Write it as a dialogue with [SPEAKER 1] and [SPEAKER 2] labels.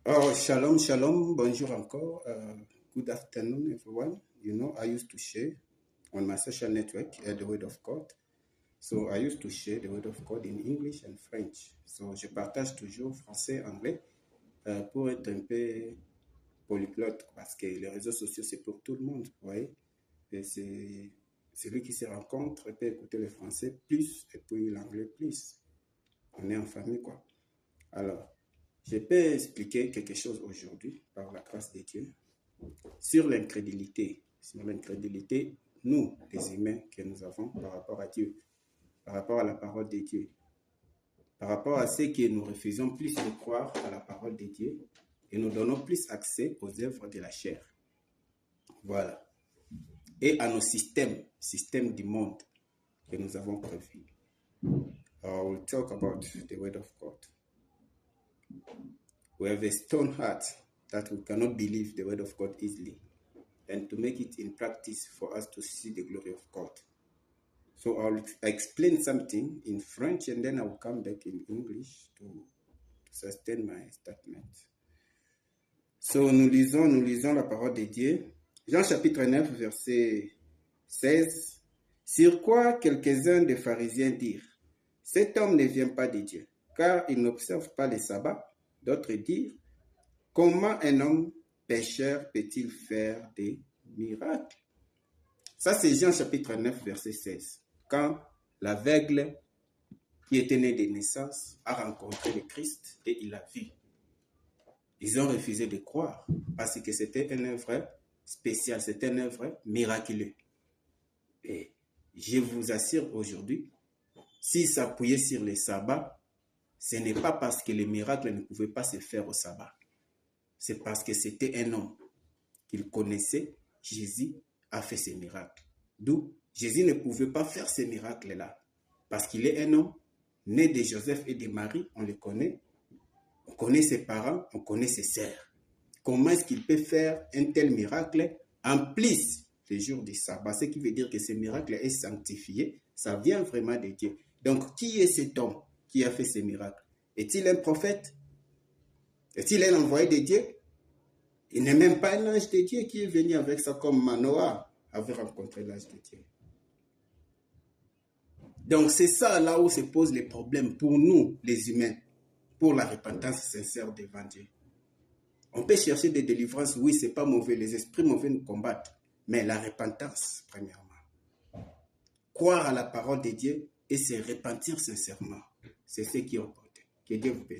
[SPEAKER 1] Oh, shalom, shalom, bonjour encore. Good afternoon, everyone. You know, I used to share on my social network the word of God. So, I used to share the word of God in English and French. So, je partage toujours français, anglais pour être un peu polyglotte parce que les réseaux sociaux, c'est pour tout le monde, vous voyez. Et c'est celui qui se rencontre peut écouter le français plus et puis l'anglais plus. On est en famille, quoi. Alors, je peux expliquer quelque chose aujourd'hui, par la grâce de Dieu, sur l'incrédulité. Sur l'incrédulité, nous, les humains, que nous avons par rapport à Dieu, par rapport à la parole de Dieu, par rapport à ce que nous refusons plus de croire à la parole de Dieu et nous donnons plus accès aux œuvres de la chair. Voilà. Et à nos systèmes du monde que nous avons prévus. I will talk about the word of God. We have a stone heart that we cannot believe the word of God easily, and to make it in practice for us to see the glory of God. So I'll explain something in French and then I'll come back in English to sustain my statement. So nous lisons la parole de Dieu. Jean chapitre 9, verset 16. Sur quoi quelques-uns des pharisiens dirent, cet homme ne vient pas de Dieu, car il n'observe pas les sabbats. D'autres dirent, comment un homme pécheur peut-il faire des miracles? Ça, c'est Jean chapitre 9, verset 16. Quand l'aveugle qui était né de naissance a rencontré le Christ et il l'a vu. Ils ont refusé de croire parce que c'était une œuvre spéciale, c'était une œuvre miraculeuse. Et je vous assure aujourd'hui, s'ils s'appuyaient sur les sabbats, ce n'est pas parce que les miracles ne pouvaient pas se faire au sabbat. C'est parce que c'était un homme qu'il connaissait. Jésus a fait ces miracles. D'où Jésus ne pouvait pas faire ces miracles-là. Parce qu'il est un homme né de Joseph et de Marie, on le connaît. On connaît ses parents, on connaît ses sœurs. Comment est-ce qu'il peut faire un tel miracle en plus le jour du sabbat? Ce qui veut dire que ce miracle est sanctifié. Ça vient vraiment de Dieu. Donc, qui est cet homme qui a fait ces miracles? Est-il un prophète? Est-il un envoyé de Dieu? Il n'est même pas un ange de Dieu qui est venu avec ça comme Manoah avait rencontré l'ange de Dieu. Donc c'est ça là où se posent les problèmes pour nous, les humains, pour la repentance sincère devant Dieu. On peut chercher des délivrances, oui, c'est pas mauvais, les esprits mauvais nous combattent, mais la repentance, premièrement. Croire à la parole de Dieu et se repentir sincèrement, c'est ce qui est important. Que Dieu vous bénisse.